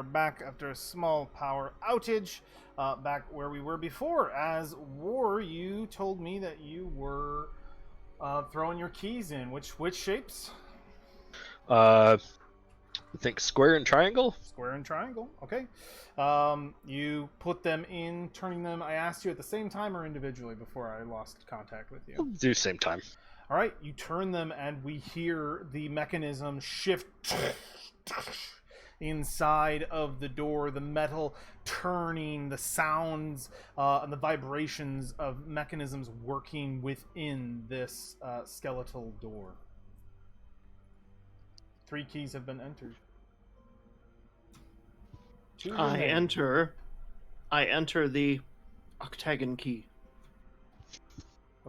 are back after a small power outage, back where we were before. As War, you told me that you were throwing your keys in. Which shapes? I think square and triangle. Square and triangle. Okay. You put them in, turning them. I asked you at the same time or individually before I lost contact with you. Do same time. All right, you turn them, and we hear the mechanism shift inside of the door, the metal turning, the sounds and the vibrations of mechanisms working within this skeletal door. 3 keys have been entered. I enter the octagon key.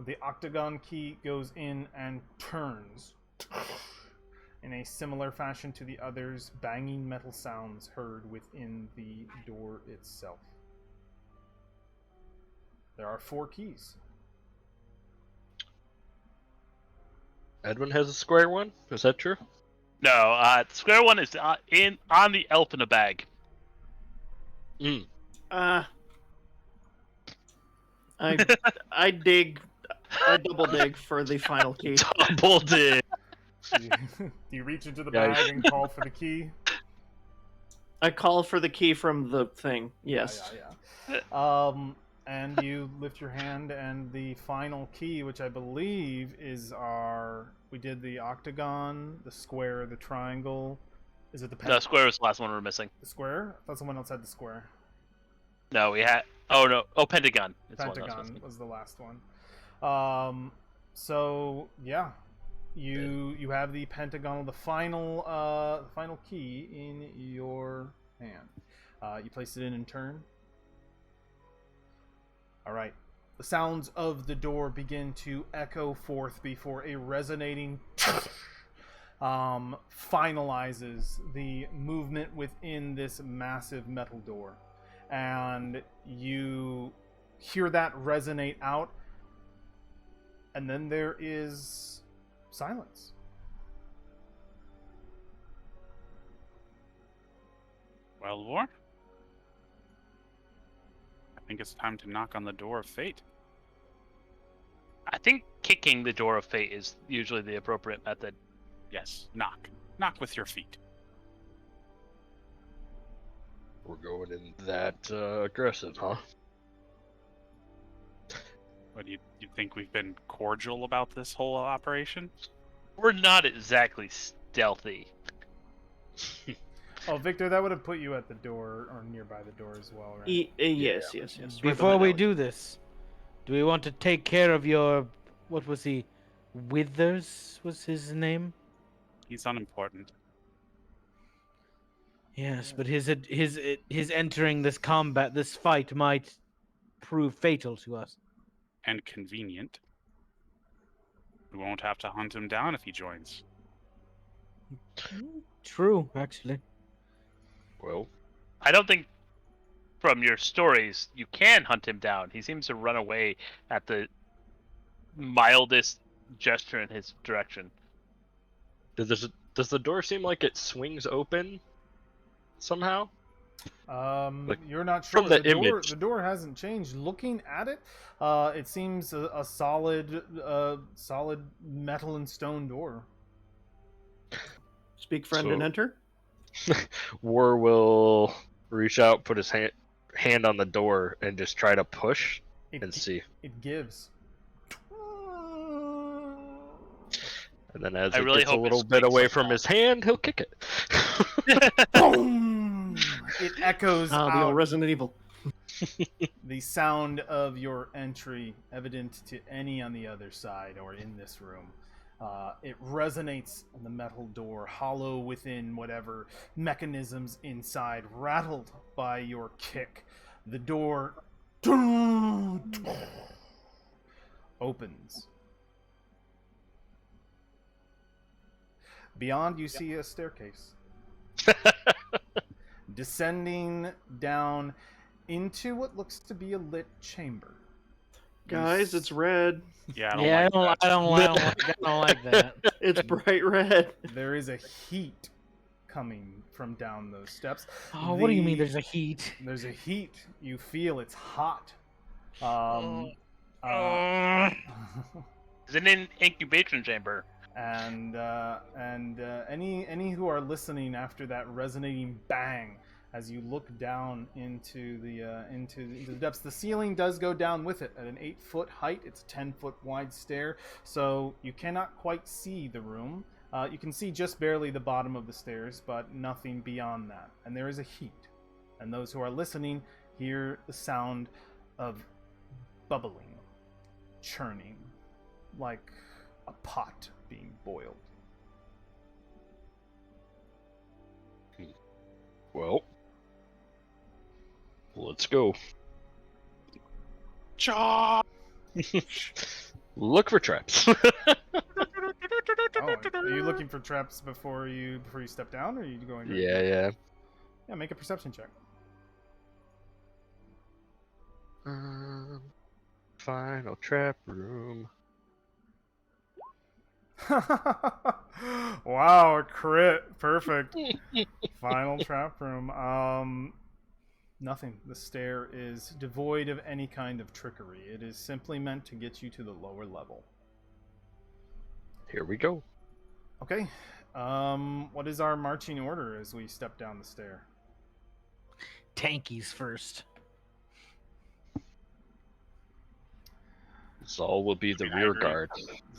The octagon key goes in and turns in a similar fashion to the others, banging metal sounds heard within the door itself. There are 4 keys. Edwin has a square one. Is that true? No, the square one is on the elf in a bag. I double dig for the final key. Double dig. Do you reach into the bag and call for the key? I call for the key from the thing. Yes. Yeah. And you lift your hand, and the final key, which I believe is we did the octagon, the square, the triangle. Is it the No, square was the last one we were missing. The square? I thought someone else had the square. No, we had. Oh no! Oh, pentagon. Pentagon was the last one. So yeah, you have the pentagon, the final key in your hand. You place it in turn. All right. The sounds of the door begin to echo forth before a resonating finalizes the movement within this massive metal door. And you hear that resonate out, and then there is silence. Well, War, I think it's time to knock on the door of fate. I think kicking the door of fate is usually the appropriate method. Yes, knock. Knock with your feet. We're going in that aggressive, huh? What, you think we've been cordial about this whole operation? We're not exactly stealthy. Oh, Victor, that would have put you at the door or nearby the door as well, right? Yes. Before we do this, do we want to take care of your... What was he? Withers was his name? He's unimportant. Yes, but his entering this combat, this fight, might prove fatal to us. And convenient. We won't have to hunt him down if he joins. True, actually. Well, I don't think from your stories you can hunt him down. He seems to run away at the mildest gesture in his direction. does the door seem like it swings open somehow? You're not sure. From the image. The door hasn't changed. Looking at it, it seems a solid metal and stone door. Speak, friend, and enter. War will reach out, put his hand on the door, and just try to push and see. It gives. And then as I it really gets a hope it little bit squeaks away like from that. his hand, he'll kick it. Boom! It echoes The out. old Resident Evil. The sound of your entry, evident to any on the other side or in this room. It resonates on the metal door, hollow within whatever mechanisms inside, rattled by your kick. The door opens. Beyond, you see a staircase. Descending down into what looks to be a lit chamber. Guys, it's red. Yeah, I don't like that. It's bright red. There is a heat coming from down those steps. Oh, what do you mean there's a heat? There's a heat. You feel it's hot. Uh, Is it an incubation chamber? and any who are listening after that resonating bang as you look down into the depths, the ceiling does go down with it at an 8-foot height. It's a 10-foot wide stair, so you cannot quite see the room. You can see just barely the bottom of the stairs, but nothing beyond that. And there is a heat, and those who are listening hear the sound of bubbling, churning, like a pot being boiled. Well, let's go. Cha! Look for traps. Oh, are you looking for traps before you step down, or are you going? Yeah. Yeah, make a perception check. Final trap room. Wow, a crit. Perfect. Final trap room. Nothing. The stair is devoid of any kind of trickery. It is simply meant to get you to the lower level. Here we go. Okay. What is our marching order as we step down the stair? Tankies first. Zal will be the rear guard.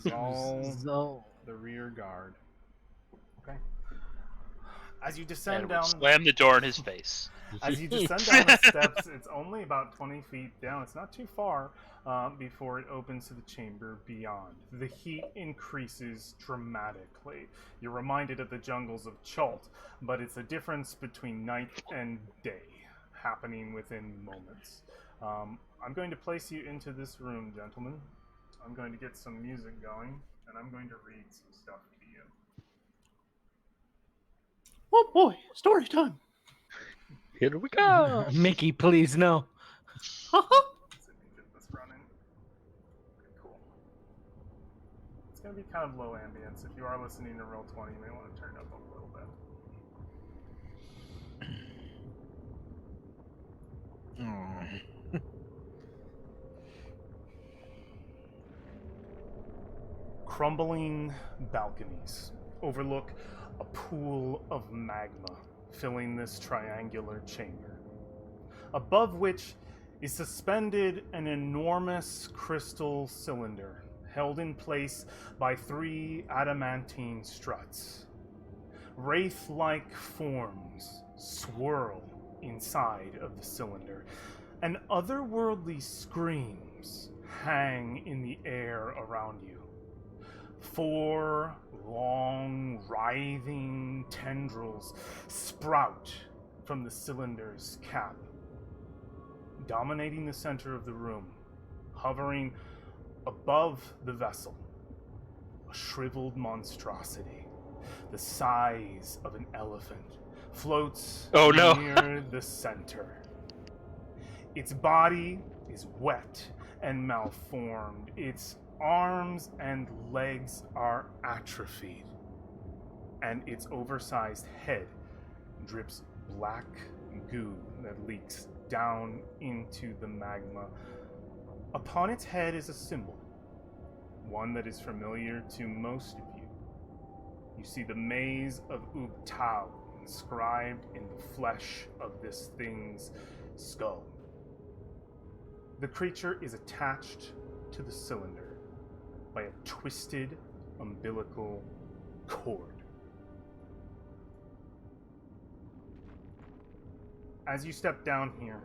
Zal, the rear guard. Okay. As you descend And down, slam the door in his face. as you descend down the steps, it's only about 20 feet down. It's not too far before it opens to the chamber beyond. The heat increases dramatically. You're reminded of the jungles of Chult, but it's a difference between night and day happening within moments. I'm going to place you into this room, gentlemen. I'm going to get some music going, and I'm going to read some stuff to you. Oh boy, story time. Here we go. Mickey, please no. Let's see if we can get this running. Okay, cool. It's going to be kind of low ambience. If you are listening to Roll20, you may want to turn it up a little bit. Crumbling balconies overlook a pool of magma filling this triangular chamber, above which is suspended an enormous crystal cylinder held in place by 3 adamantine struts. Wraith-like forms swirl inside of the cylinder, and otherworldly screams hang in the air around you. 4 long, writhing tendrils sprout from the cylinder's cap, dominating the center of the room, hovering above the vessel. A shriveled monstrosity, the size of an elephant, floats near the center. Its body is wet and malformed. Its arms and legs are atrophied, and its oversized head drips black goo that leaks down into the magma. Upon its head is a symbol, one that is familiar to most of you. You see the maze of Ubtao inscribed in the flesh of this thing's skull. The creature is attached to the cylinder by a twisted umbilical cord. As you step down here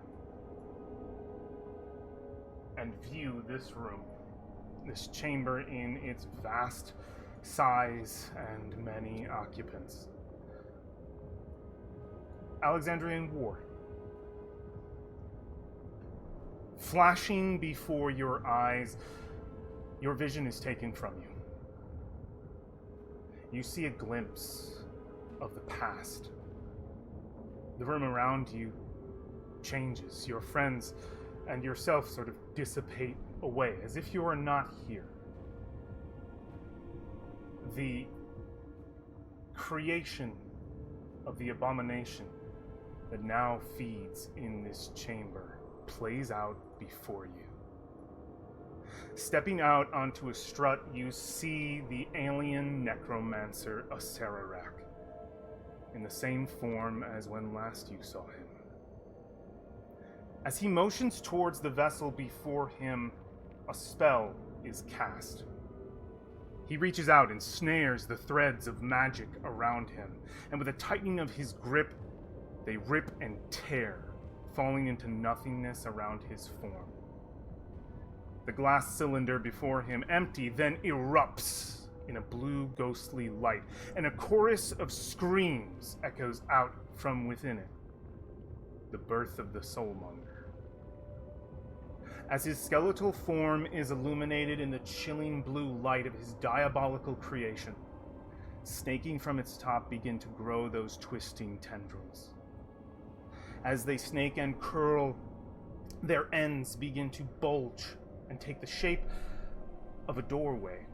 and view this room, this chamber in its vast size and many occupants, Alexandrian war, flashing before your eyes, your vision is taken from you. You see a glimpse of the past. The room around you changes. Your friends and yourself sort of dissipate away, as if you are not here. The creation of the abomination that now feeds in this chamber plays out before you. Stepping out onto a strut, you see the alien necromancer Acererak, in the same form as when last you saw him. As he motions towards the vessel before him, a spell is cast. He reaches out and snares the threads of magic around him, and with a tightening of his grip, they rip and tear, falling into nothingness around his form. The glass cylinder before him, empty, then erupts in a blue ghostly light, and a chorus of screams echoes out from within it. The birth of the Soulmonger. As his skeletal form is illuminated in the chilling blue light of his diabolical creation, snaking from its top begin to grow those twisting tendrils. As they snake and curl, their ends begin to bulge and take the shape of a doorway,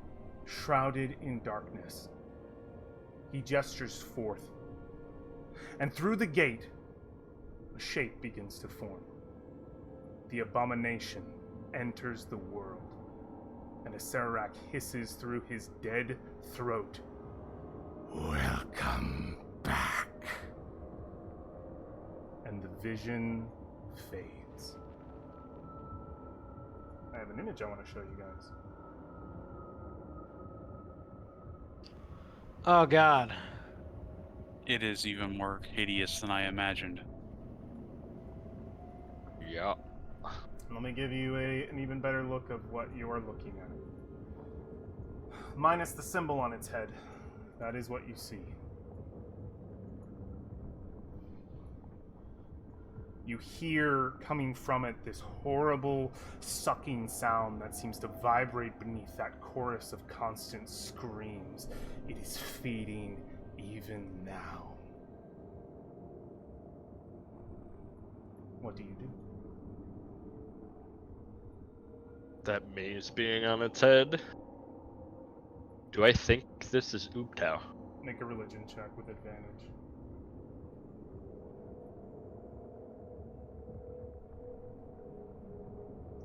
shrouded in darkness. He gestures forth, and through the gate, a shape begins to form. The abomination enters the world, and Acererak hisses through his dead throat, "Welcome back." And the vision fades. I have an image I want to show you guys. Oh God. It is even more hideous than I imagined. Yeah. Let me give you an even better look of what you're looking at. Minus the symbol on its head. That is what you see. You hear coming from it this horrible sucking sound that seems to vibrate beneath that chorus of constant screams. It is feeding even now. What do you do? That maze being on its head. Do I think this is Ooptao? Make a religion check with advantage.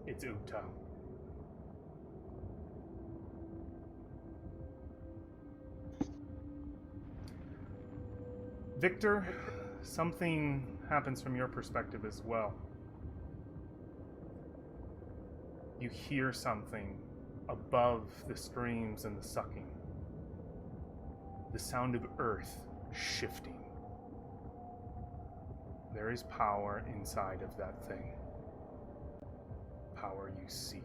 It's Ooptao. Victor, something happens from your perspective as well. You hear something above the screams and the sucking. The sound of earth shifting. There is power inside of that thing. Power you seek.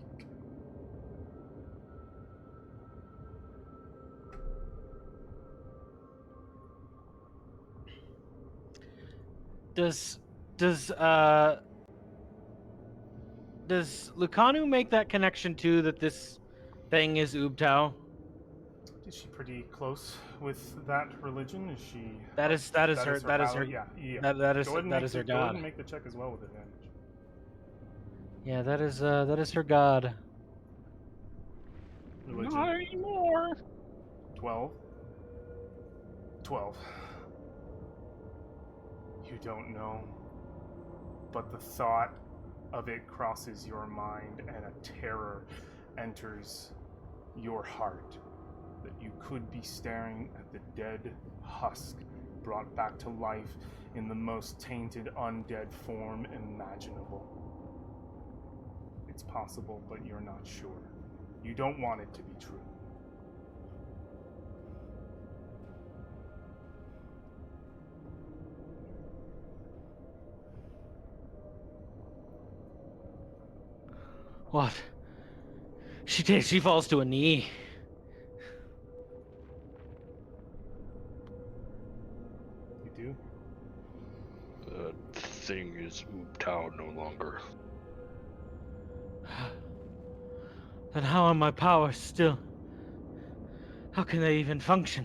Does Lucanu make that connection too, that this thing is Ooptao? Is she pretty close with that religion? Is she? That is her power? Yeah. that is Go ahead and her Go ahead god. and make the check as well with advantage. Yeah, that is her god. Religion. Not anymore. 12. 12. You don't know, but the thought of it crosses your mind and a terror enters your heart that you could be staring at the dead husk brought back to life in the most tainted undead form imaginable. It's possible, but you're not sure. You don't want it to be true. What? She falls to a knee. You do? The thing is Ooptao no longer. Then how are my powers still? How can they even function?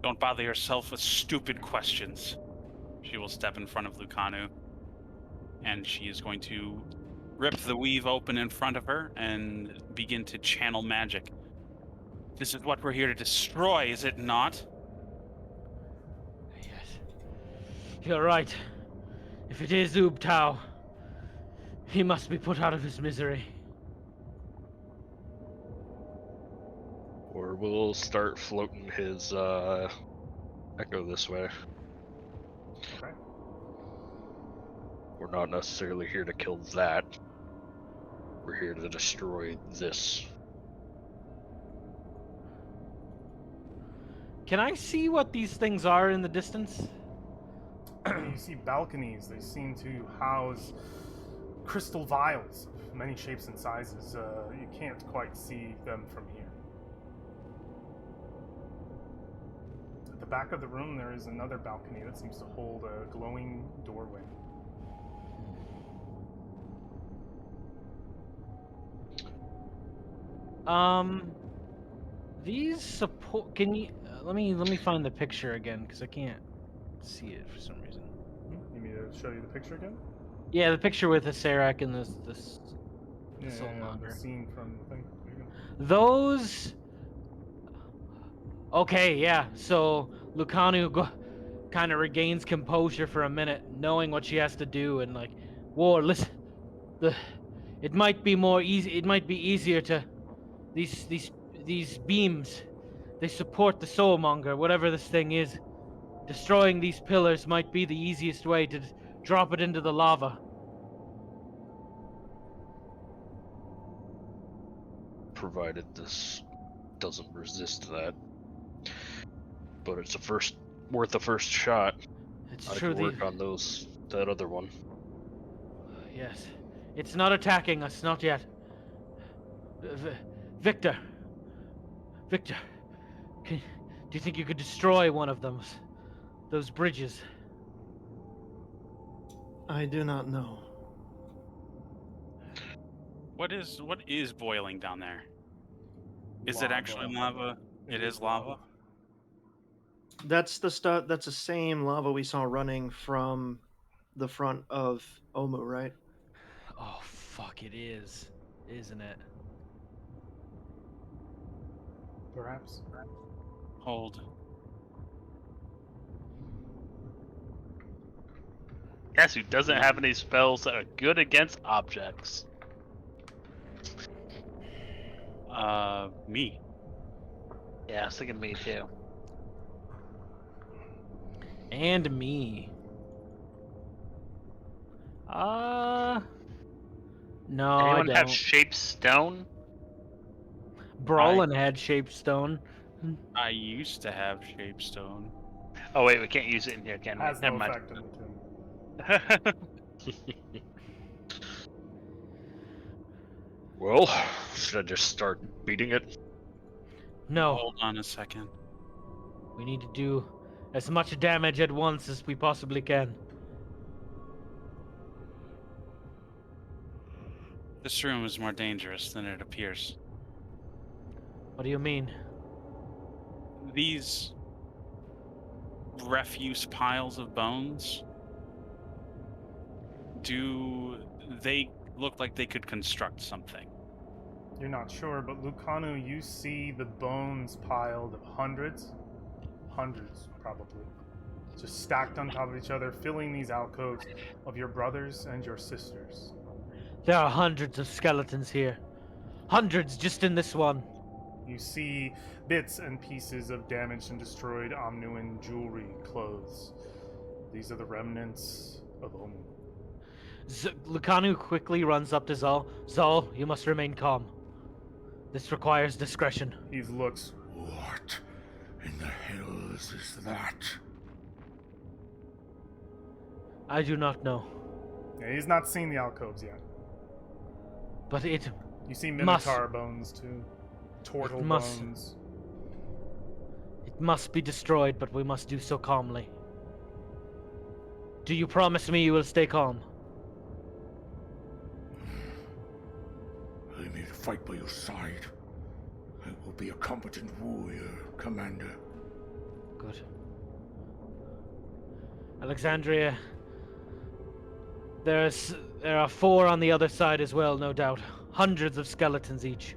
Don't bother yourself with stupid questions. She will step in front of Lucanu, and she is going to rip the weave open in front of her and begin to channel magic. This is what we're here to destroy, is it not? Yes. You're right. If it is Ub Tao, he must be put out of his misery. Or we'll start floating his echo this way. Okay. We're not necessarily here to kill that. We're here to destroy this. Can I see what these things are in the distance? You see balconies. They seem to house crystal vials of many shapes and sizes. You can't quite see them from here. At the back of the room, there is another balcony that seems to hold a glowing doorway. These support. Can you let me find the picture again because I can't see it for some reason. You need me to show you the picture again? Yeah, the picture with the Serac and this Yeah, Soulmonger. the scene from the thing. There you go. Those. Okay, yeah. So Lucanu kind of regains composure for a minute, knowing what she has to do, and like, War, listen. It might be more easy. It might be easier to these beams. They support the Soulmonger, whatever this thing is. Destroying these pillars might be the easiest way to drop it into the lava. Provided this doesn't resist that. But it's worth a first shot. It's I true. can work on that other one. Yes. It's not attacking us, not yet. Victor. Victor. Do you think you could destroy one of those bridges? I do not know. What is boiling down there? Is it actually lava? It is lava. That's the stuff. That's the same lava we saw running from the front of Omu, right? Oh, fuck, it is. Isn't it? Perhaps. Hold. Guess who doesn't have any spells that are good against objects? Me. Yeah, I was thinking me too. And me. No, I Anyone don't. have shape stone? Brawlin had shaped stone. I used to have Shapestone. Oh wait, we can't use it in here, can we? Has Never no mind. effect in the tomb. Well, should I just start beating it? No, Hold on a second. we need to do as much damage at once as we possibly can. This room is more dangerous than it appears. What do you mean? These refuse piles of bones, do they look like they could construct something? You're not sure, but Lucanu, you see the bones piled of hundreds probably, just stacked on top of each other, filling these alcoves of your brothers and your sisters. There are hundreds of skeletons here. Hundreds just in this one. You see bits and pieces of damaged and destroyed Omnuan jewelry, clothes. These are the remnants of Omu. Lucanu quickly runs up to Zal. Zal, you must remain calm. This requires discretion. He looks. What in the hells is that? I do not know, Yeah, he's not seen the alcoves yet. but it You see Must- Minotaur bones too. Turtle must- bones. must be destroyed, but we must do so calmly. Do you promise me you will stay calm? I may fight by your side. I will be a competent warrior, Commander. Good. Alexandria, there are 4 on the other side as well, no doubt. Hundreds of skeletons each.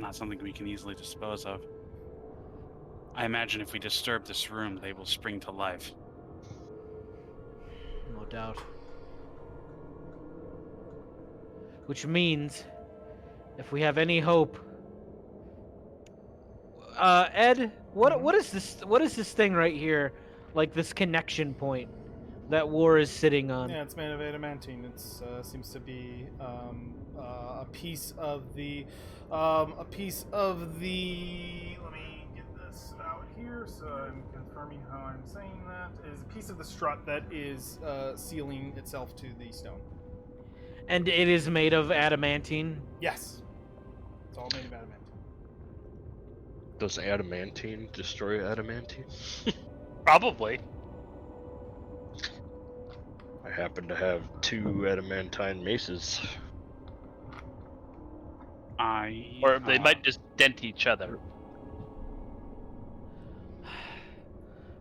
not something we can easily dispose of. I imagine if we disturb this room, they will spring to life. No doubt. Which means, if we have any hope, Ed, what is this? What is this thing right here? Like this connection point that War is sitting on? Yeah, it's made of adamantine. It's seems to be a piece of the Let me get this out here, so I'm confirming how I'm saying that. Is a piece of the strut that is sealing itself to the stone. And it is made of adamantine. Yes, it's all made of adamantine. Does adamantine destroy adamantine? Probably. I happen to have 2 adamantine maces. Or they might just dent each other.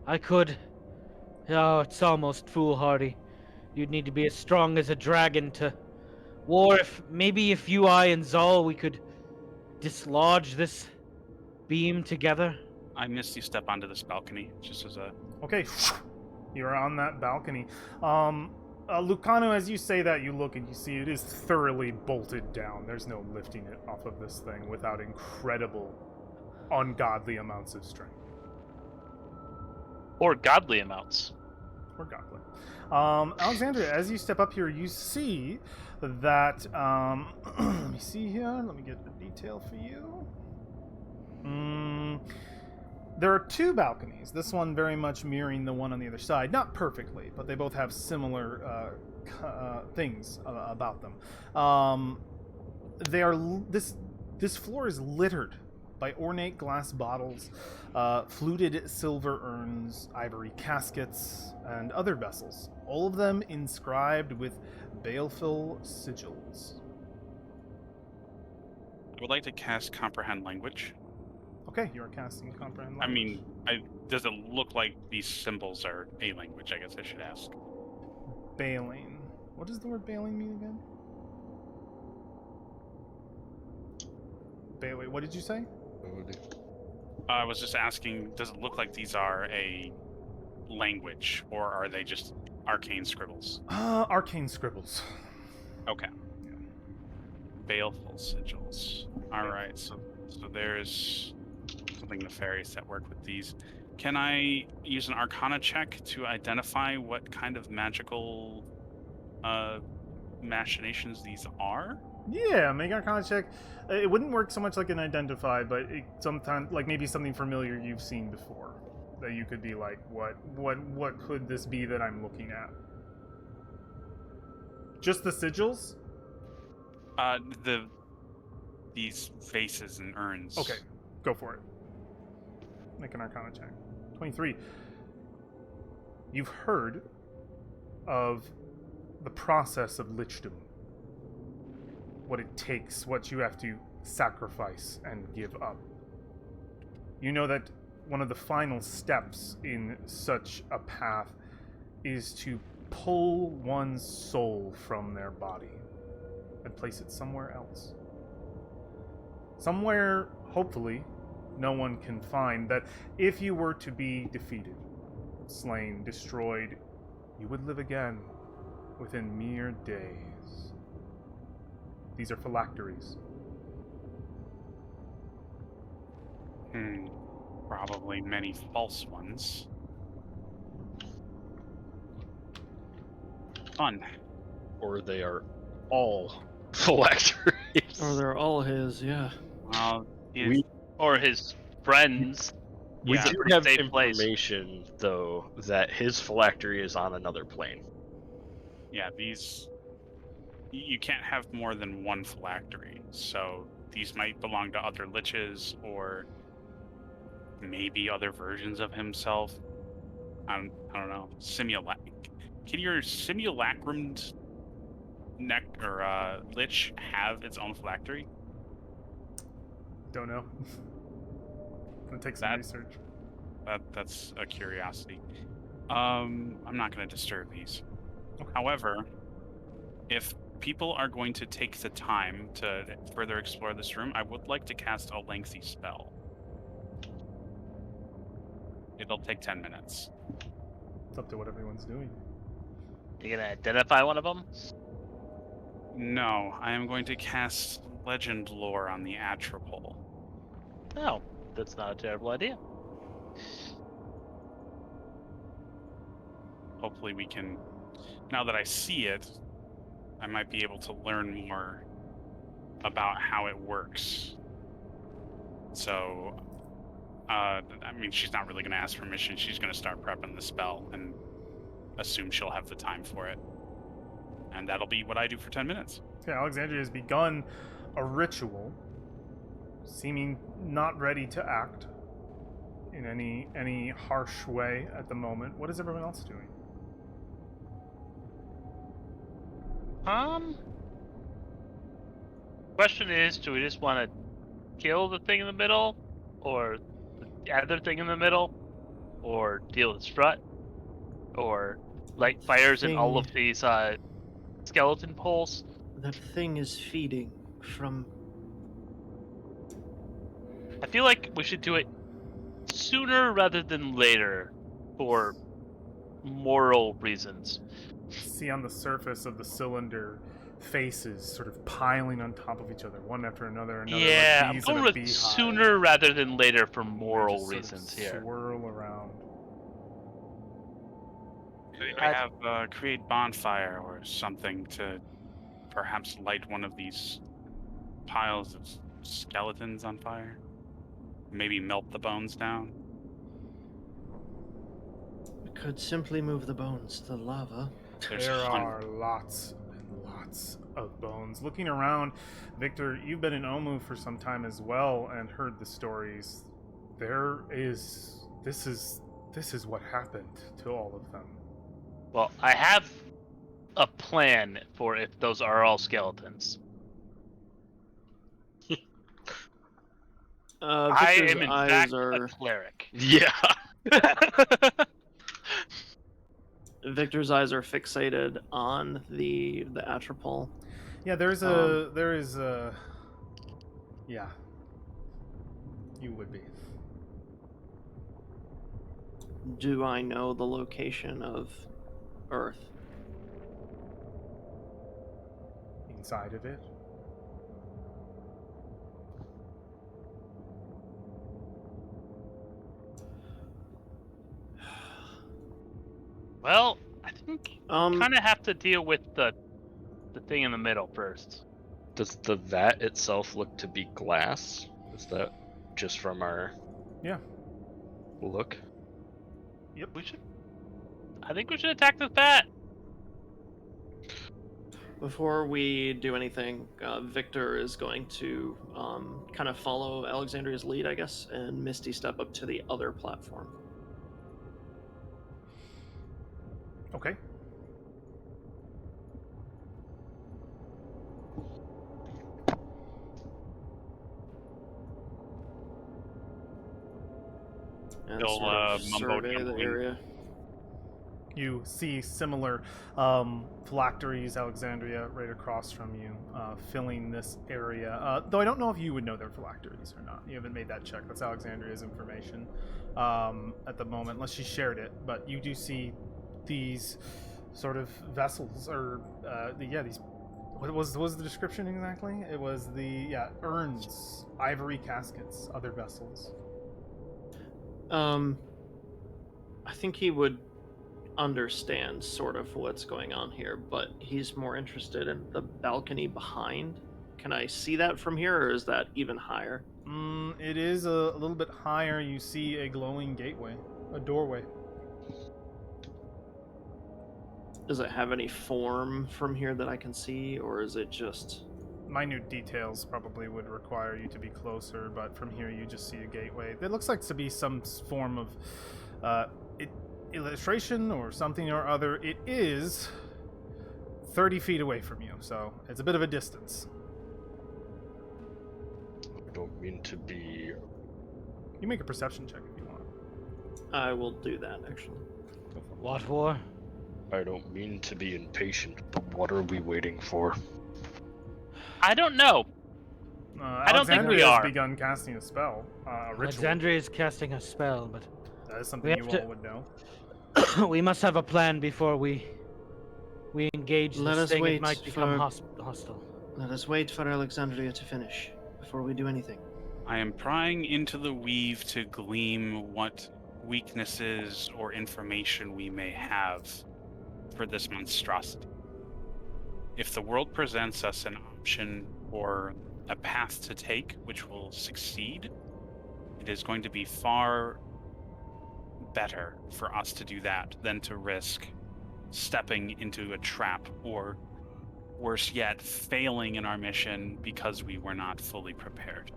I could. Oh, it's almost foolhardy. You'd need to be as strong as a dragon to. War, if you, I, and Zal, we could dislodge this beam together. I missed you step onto this balcony, just as a... Okay, you're on that balcony. Lucano, as you say that, you look and you see it is thoroughly bolted down. There's no lifting it off of this thing without incredible, ungodly amounts of strength. Or godly amounts. Or godly. Alexandria, as you step up here, you see that, let me see here, let me get the detail for you. There are 2 balconies, this one very much mirroring the one on the other side. Not perfectly, but they both have similar things about them. This floor is littered by ornate glass bottles, fluted silver urns, ivory caskets, and other vessels, all of them inscribed with baleful sigils. I would like to cast Comprehend Language. Okay, you are casting Comprehend I Language. mean, does it look like these symbols are a language? I guess I should ask. Bailing. What does the word bailing mean again? Bailey, what did you say? I was just asking, does it look like these are a language, or are they just arcane scribbles? Arcane scribbles. Okay. Baleful sigils. Alright, so there's something nefarious at work with these. Can I use an Arcana check to identify what kind of magical machinations these are? Yeah, make an Arcana check. It wouldn't work so much like an identify, but sometimes, like maybe something familiar you've seen before, that you could be like, what could this be that I'm looking at? Just the sigils? These vases and urns. Okay, go for it. Make an Arcana check. 23. You've heard of the process of lichdom. What it takes, what you have to sacrifice and give up. You know that one of the final steps in such a path is to pull one's soul from their body and place it somewhere else. Somewhere, hopefully, no one can find, that if you were to be defeated, slain, destroyed, you would live again within mere days. These are phylacteries. Probably many false ones. Fun. Or they are all phylacteries. Or they're all his, yeah. Or his friends. We Yeah, do pretty have safe place. information, though, that his phylactery is on another plane. Yeah, these... You can't have more than one phylactery, so these might belong to other liches, or maybe other versions of himself. I don't know. Can your simulacrumed neck or lich have its own phylactery? Don't know. Gonna take some research. That's a curiosity. I'm not going to disturb these. Okay. However, if people are going to take the time to further explore this room, I would like to cast a lengthy spell. It'll take 10 minutes. It's up to what everyone's doing. You gonna identify one of them? No, I am going to cast Legend Lore on the Atropole. No, that's not a terrible idea. Hopefully we can, now that I see it, I might be able to learn more about how it works. So, I mean, she's not really going to ask permission. She's going to start prepping the spell and assume she'll have the time for it. And that'll be what I do for 10 minutes. Okay, Alexandria has begun a ritual, seeming not ready to act in any harsh way at the moment. What is everyone else doing? Question is, do we just want to kill the thing in the middle, or the other thing in the middle, or deal with Strut, or light fires in all of these skeleton poles? That thing is feeding from... I feel like we should do it sooner rather than later, for moral reasons. See on the surface of the cylinder faces sort of piling on top of each other, one after another. Yeah, like I'm bees going in a with beehive. sooner rather than later for They moral just sort of reasons here. Swirl around. I have create bonfire or something to perhaps light one of these piles of skeletons on fire. Maybe melt the bones down. We could simply move the bones to the lava. There's There hundreds. are lots and lots of bones. Looking around, Victor, you've been in Omu for some time as well and heard the stories. This is what happened to all of them. Well, I have a plan for if those are all skeletons. I Victor's am in eyes fact are... a cleric. Yeah. Victor's eyes are fixated on the Atropole. Yeah, yeah. You would be. Do I know the location of Earth? Inside of it. Well, I think Um, kind of have to deal with the thing in the middle first. Does the vat itself look to be glass? Is that just from our Yeah. look? Yep. I think we should attack the bat. Before we do anything, Victor is going to kind of follow Alexandria's lead, I guess, and Misty step up to the other platform. Okay. And They'll, sort of mumbo survey the jumbling. area. You see similar phylacteries, Alexandria, right across from you, filling this area. Though I don't know if you would know they're phylacteries or not. You haven't made that check. That's Alexandria's information at the moment, unless she shared it. But you do see these sort of vessels, or these. What was the description exactly? It was urns, ivory caskets, other vessels. I think he would understand sort of what's going on here, but he's more interested in the balcony behind. Can I see that from here, or is that even higher? It is a little bit higher. You see a glowing gateway, a doorway. Does it have any form from here that I can see, or is it just... Minute details probably would require you to be closer, but from here you just see a gateway. It looks like to be some form of illustration or something or other. It is 30 feet away from you, so it's a bit of a distance. I don't mean to be. You make a perception check if you want. I will do that, actually. What for? I don't mean to be impatient, but what are we waiting for? I don't know. I don't think we Alexandria has are. begun casting a spell, a ritual. Alexandria is casting a spell, but That is something we you have to- all would know. we must have a plan before we engage Let this us thing. It wait might become for- hostile. Let us wait for Alexandria to finish before we do anything. I am prying into the weave to glean what weaknesses or information we may have for this monstrosity. If the world presents us an option or a path to take which will succeed, it is going to be far better for us to do that than to risk stepping into a trap or, worse yet, failing in our mission because we were not fully prepared.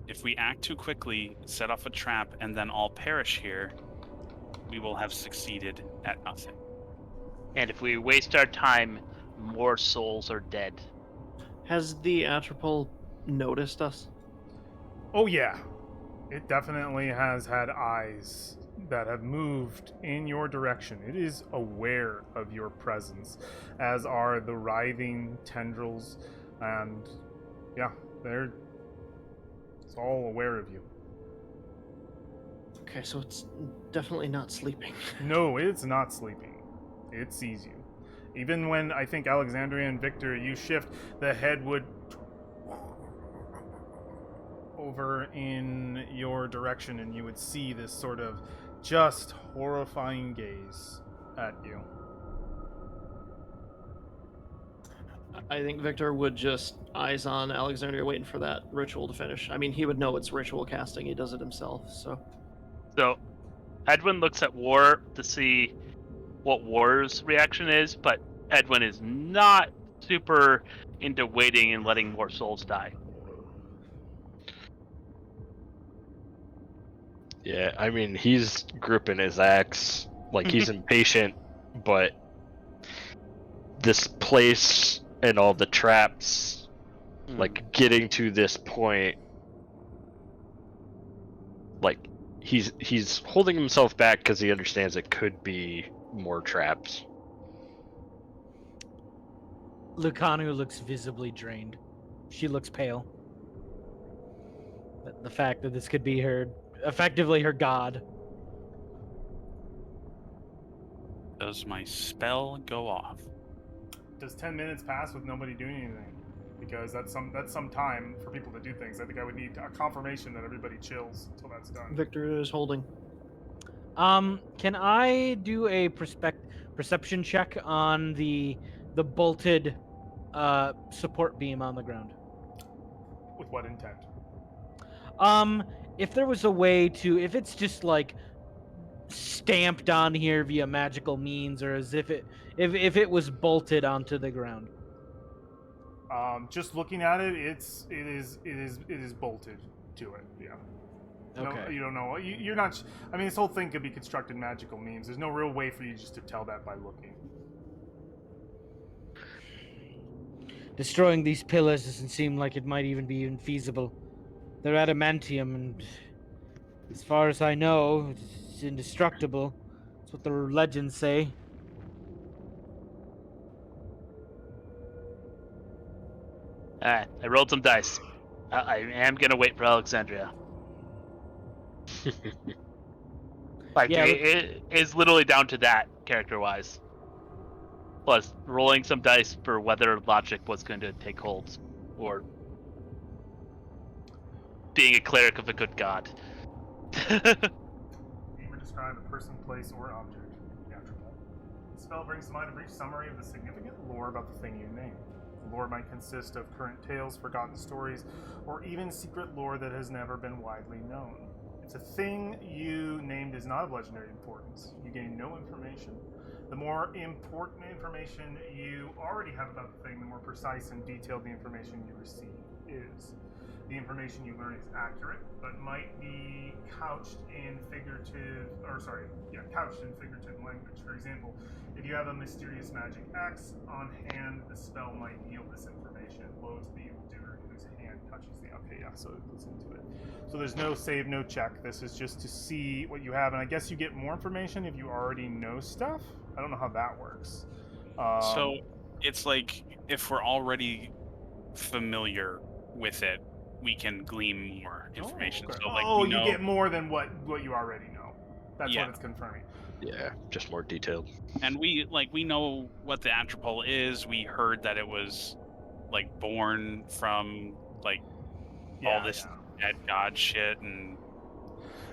If we act too quickly, set off a trap, and then all perish here, we will have succeeded at nothing. And if we waste our time, more souls are dead. Has the Atropol noticed us? Oh yeah, it definitely has had eyes that have moved in your direction. It is aware of your presence, as are the writhing tendrils, and yeah, it's all aware of you. Okay, so it's definitely not sleeping. No, it's not sleeping. It sees you. Even when I think Alexandria and Victor, you shift, the head would over in your direction, and you would see this sort of just horrifying gaze at you. I think Victor would just eyes on Alexandria waiting for that ritual to finish. I mean, he would know it's ritual casting. He does it himself, so... So Edwin looks at War to see what War's reaction is, but Edwin is not super into waiting and letting more souls die. Yeah, I mean, he's gripping his axe, like he's impatient, but this place and all the traps, like getting to this point, like he's holding himself back because he understands it could be more traps. Lucanu looks visibly drained. She looks pale. The fact that this could be effectively her god. Does my spell go off? Does 10 minutes pass with nobody doing anything? Because that's some time for people to do things. I think I would need a confirmation that everybody chills until that's done. Victor is holding. Can I do a perception check on the bolted support beam on the ground? With what intent? If there was a way to, if it's just like stamped on here via magical means, or as if if it was bolted onto the ground. Just looking at it, it is bolted to it. Yeah. Okay. No, you don't know. You're not. I mean, this whole thing could be constructed magical means. There's no real way for you just to tell that by looking. Destroying these pillars doesn't seem like it might even be feasible. They're adamantium, and as far as I know, it's indestructible. That's what the legends say. Alright, I rolled some dice. I am gonna wait for Alexandria. Like, Yeah, it is literally down to that, character-wise. Plus, rolling some dice for whether logic was going to take hold, or being a cleric of a good god. Name or describe a person, place, or object. The Atropol. The spell brings to mind a brief summary of the significant lore about the thing you name. The lore might consist of current tales, forgotten stories, or even secret lore that has never been widely known. If the thing you named is not of legendary importance, you gain no information. The more important information you already have about the thing, the more precise and detailed the information you receive is. The information you learn is accurate, but might be couched in figurative language. For example, if you have a mysterious magic axe on hand, the spell might yield this information. Woe to the evildoer whose hand touches the. Okay, yeah, so it goes into it. So there's no save, no check. This is just to see what you have, and I guess you get more information if you already know stuff. I don't know how that works. So it's like if we're already familiar with it, we can glean more information. okay. So like Oh, we you know, get more than what you already know. That's Yeah. what it's confirming. Yeah, just more detailed. and we know what the Atropole is. We heard that it was like born from like all this dead god shit, and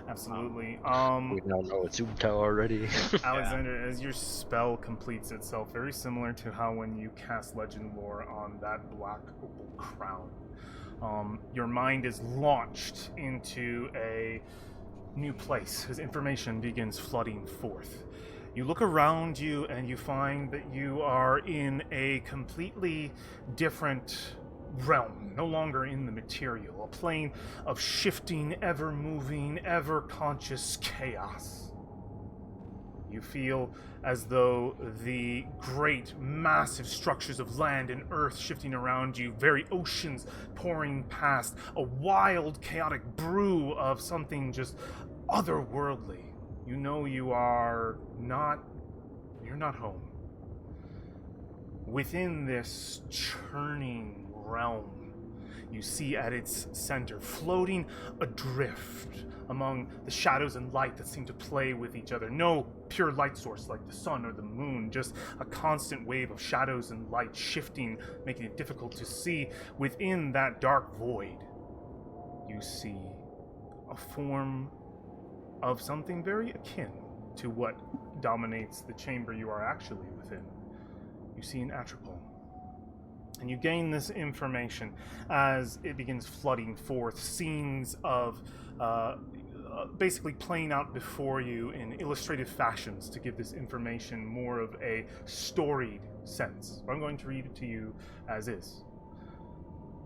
Absolutely. We now know it's Umtao already. Alexander, as your spell completes itself, very similar to how when you cast Legend Lore on that black opal crown, your mind is launched into a new place as information begins flooding forth. You look around you and you find that you are in a completely different realm, no longer in the material, a plane of shifting, ever-moving, ever-conscious chaos. You feel as though the great, massive structures of land and earth shifting around you, very oceans pouring past, a wild, chaotic brew of something just otherworldly. You know you're not home. Within this churning realm, you see at its center, floating adrift among the shadows and light that seem to play with each other. No pure light source like the sun or the moon, just a constant wave of shadows and light shifting, making it difficult to see. Within that dark void, you see a form of something very akin to what dominates the chamber you are actually within. You see an Atropole. And you gain this information as it begins flooding forth, scenes of basically playing out before you in illustrative fashions to give this information more of a storied sense. I'm going to read it to you as is.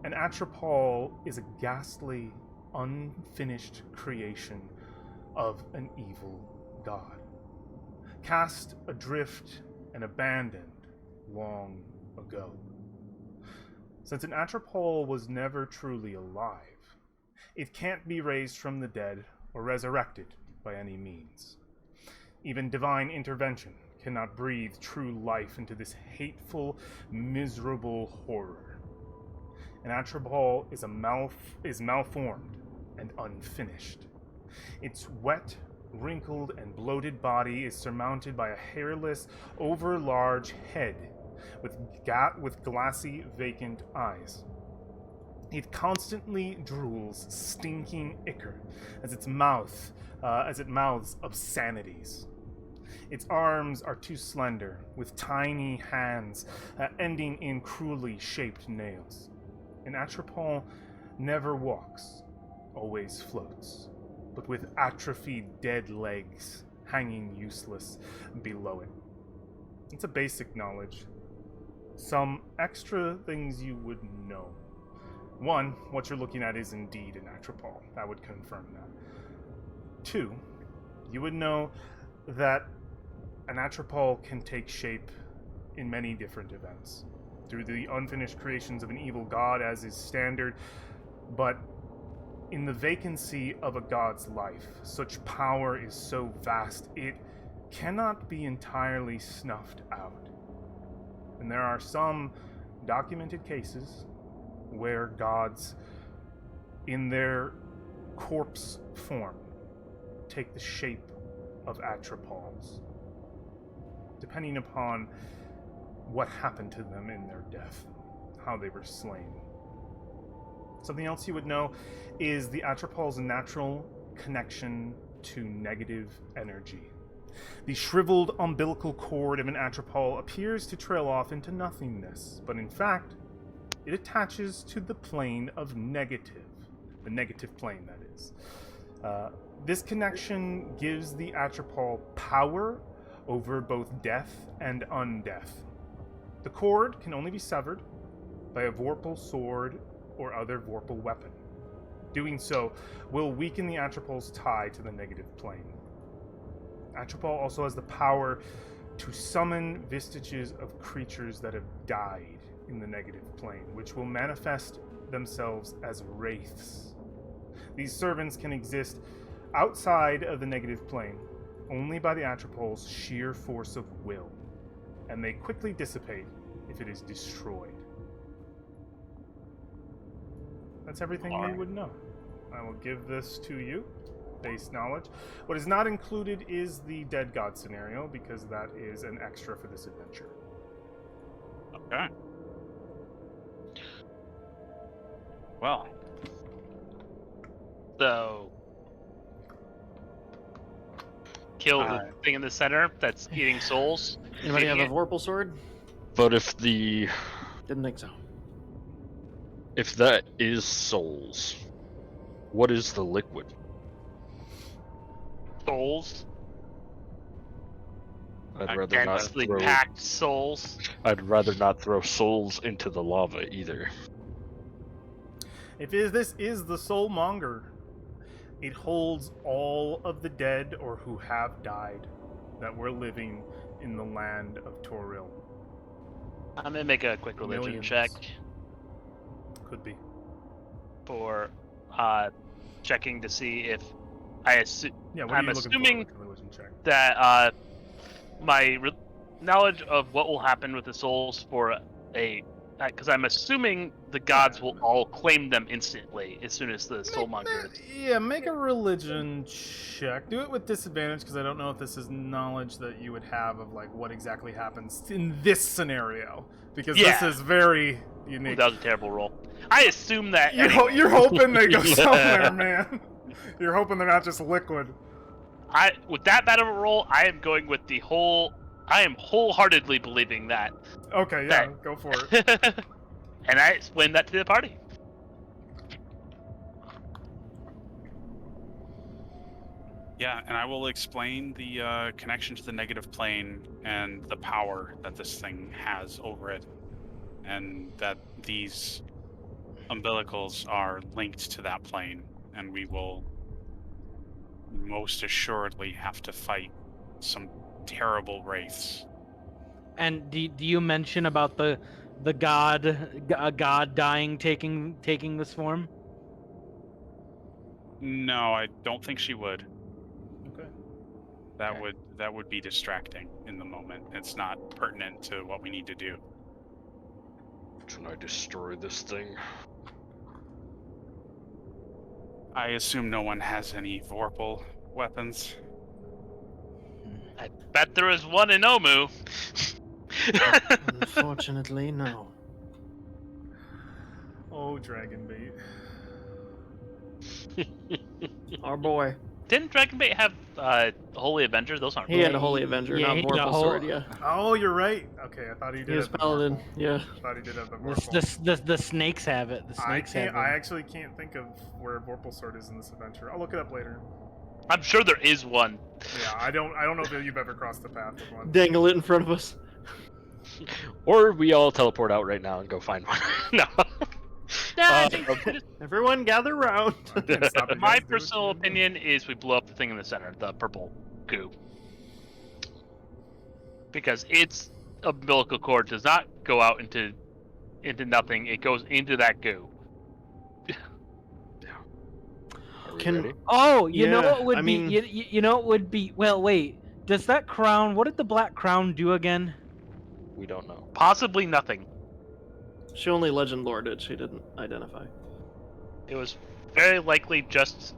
An Atropole is a ghastly, unfinished creation of an evil god, cast adrift and abandoned long ago. Since an Atropole was never truly alive, it can't be raised from the dead or resurrected by any means. Even divine intervention cannot breathe true life into this hateful, miserable horror. An Atropole is malformed and unfinished. Its wet, wrinkled, and bloated body is surmounted by a hairless, overlarge head with glassy, vacant eyes. It constantly drools stinking ichor as it mouths obscenities. Its arms are too slender, with tiny hands ending in cruelly shaped nails. An Atropole never walks, always floats, but with atrophied dead legs hanging useless below it. It's a basic knowledge. Some extra things you would know. One, what you're looking at is indeed an Atropole. That would confirm that. Two, you would know that an Atropole can take shape in many different events. Through the unfinished creations of an evil god, as is standard, but in the vacancy of a god's life, such power is so vast it cannot be entirely snuffed out. And there are some documented cases where gods, in their corpse form, take the shape of Atropoles, depending upon what happened to them in their death, how they were slain. Something else you would know is the Atropole's natural connection to negative energy. The shriveled umbilical cord of an Atropole appears to trail off into nothingness, but in fact, it attaches to the plane of negative. The negative plane, that is. This connection gives the Atropole power over both death and undeath. The cord can only be severed by a Vorpal sword or other Vorpal weapon. Doing so will weaken the Atropole's tie to the negative plane. Atropole also has the power to summon vestiges of creatures that have died in the negative plane, which will manifest themselves as wraiths. These servants can exist outside of the negative plane only by the Atropol's sheer force of will, and they quickly dissipate if it is destroyed. That's everything you would know. I will give this to you. Base knowledge. What is not included is the Dead God scenario, because that is an extra for this adventure. Okay. Well, So, kill the thing in the center that's eating souls. Anybody have feeding a Vorpal sword? But Didn't think so. if that is souls, what is the liquid? souls? I'd rather not Densely throw. packed souls. I'd rather not throw souls into the lava either. If this is the Soulmonger, it holds all of the dead or who have died that were living in the land of Toril. I'm gonna make a quick religion Millions. check Could be. for checking to see if I assume Yeah, what I'm are you looking assuming for with a religion check? that my knowledge of what will happen with the souls for because I'm assuming the gods will all claim them instantly as soon as the soulmonger. Make a religion check. Do it with disadvantage, because I don't know if this is knowledge that you would have of like what exactly happens in this scenario, because this is very unique. That was a terrible roll. I assume that You're hoping they go somewhere, man. You're hoping they're not just liquid. With that bad of a roll, I am going with I am wholeheartedly believing that. Okay, yeah, go for it. And I explain that to the party. yeah, and I will explain the connection to the negative plane and the power that this thing has over it, and that these umbilicals are linked to that plane, and we will most assuredly have to fight some terrible wraiths. And do you mention about the god dying taking this form? No, I don't think she would. Okay. That would be distracting in the moment. It's not pertinent to what we need to do. Can I destroy this thing? I assume no one has any Vorpal weapons. I bet there is one in Omu. Unfortunately, no. Oh, Dragonbait. Our boy. Didn't Dragonbait have Holy Avenger? Those aren't. He had a Holy Avenger, yeah, not he had a Vorpal sword, yeah. Oh, you're right. Okay, I thought he did. He was have the Paladin, Vorpal. yeah. I thought he did have the Vorpal. The snakes have it. The snakes have it. I actually can't think of where Vorpal sword is in this adventure. I'll look it up later. I'm sure there is one. Yeah, I don't know if you've ever crossed the path of one. Dangle it in front of us. Or we all teleport out right now and go find one. No. I think Everyone gather round. I can't stop you my guys, do what personal you do. opinion is we blow up the thing in the center, the purple goo. Because its umbilical cord does not go out into nothing. It goes into that goo. Are we Can- ready? Oh, you know Yeah, what would I be? mean- You know what would be? Well, wait. Does that crown? What did the black crown do again? We don't know. Possibly nothing. She only legend lorded, she didn't identify. It was very likely just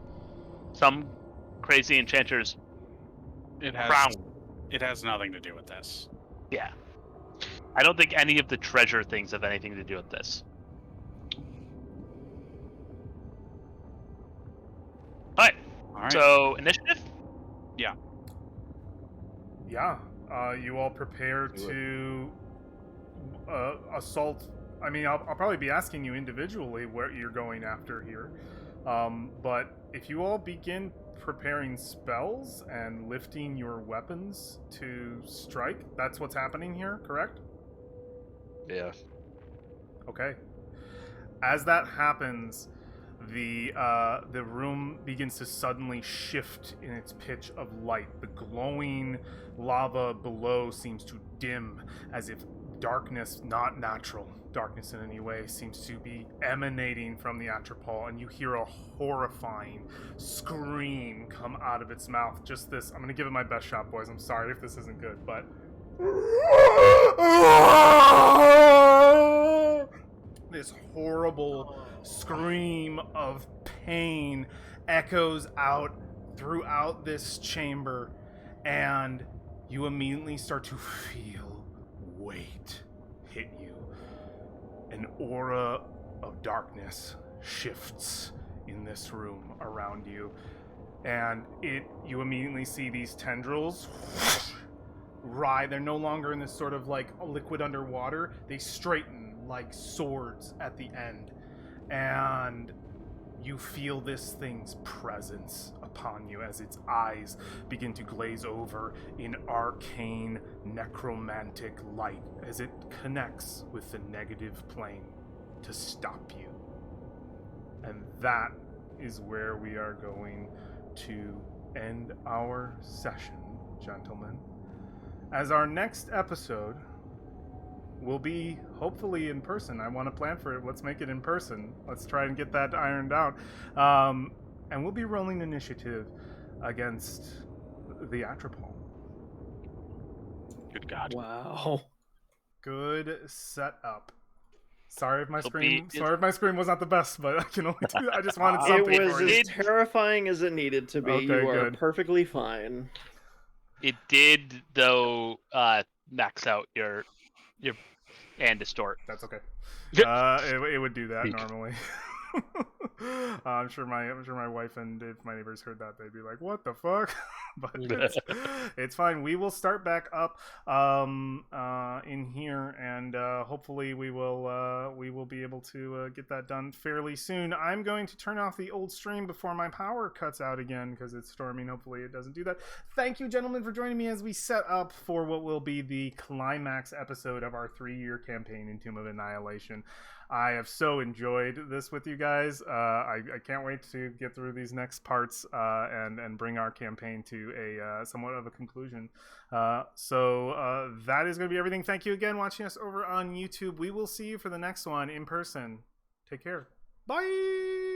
some crazy enchanter's It has crown. It has nothing to do with this. Yeah. I don't think any of the treasure things have anything to do with this. Alright, All right. so initiative? Yeah, you all prepare to assault. I mean, I'll probably be asking you individually where you're going after here. But if you all begin preparing spells and lifting your weapons to strike, that's what's happening here, correct? Yeah. Okay. As that happens, the room begins to suddenly shift in its pitch of light. The glowing lava below seems to dim, as if darkness, not natural darkness in any way, seems to be emanating from the Atropol, and you hear a horrifying scream come out of its mouth. Just this, I'm gonna give it my best shot, boys. I'm sorry if this isn't good, but this horrible scream of pain echoes out throughout this chamber, and you immediately start to feel weight hit you. An aura of darkness shifts in this room around you, and you immediately see these tendrils rise. They're no longer in this sort of like liquid underwater. They straighten like swords at the end, and you feel this thing's presence upon you as its eyes begin to glaze over in arcane necromantic light as it connects with the negative plane to stop you. And that is where we are going to end our session, gentlemen. As our next episode will be hopefully in person. I want to plan for it. Let's make it in person. Let's try and get that ironed out. And we'll be rolling initiative against the Atropol. Good God. Wow. Good setup. Sorry if my It'll scream. be- Sorry if my scream was not the best, but I can only do that. I just wanted something. It was for you. as terrifying as it needed to be. Okay, You are good. perfectly fine. It did, though, max out your and distort. That's okay. It would do that Peak. normally. I'm sure my wife and if my neighbors heard that, they'd be like, "What the fuck?" But it's fine. We will start back up in here, and hopefully we will be able to get that done fairly soon. I'm going to turn off the old stream before my power cuts out again because it's storming. Hopefully it doesn't do that. Thank you, gentlemen, for joining me as we set up for what will be the climax episode of our 3-year campaign in Tomb of Annihilation. I have so enjoyed this with you guys. I can't wait to get through these next parts and bring our campaign to a somewhat of a conclusion. So that is going to be everything. Thank you again watching us over on YouTube. We will see you for the next one in person. Take care. Bye!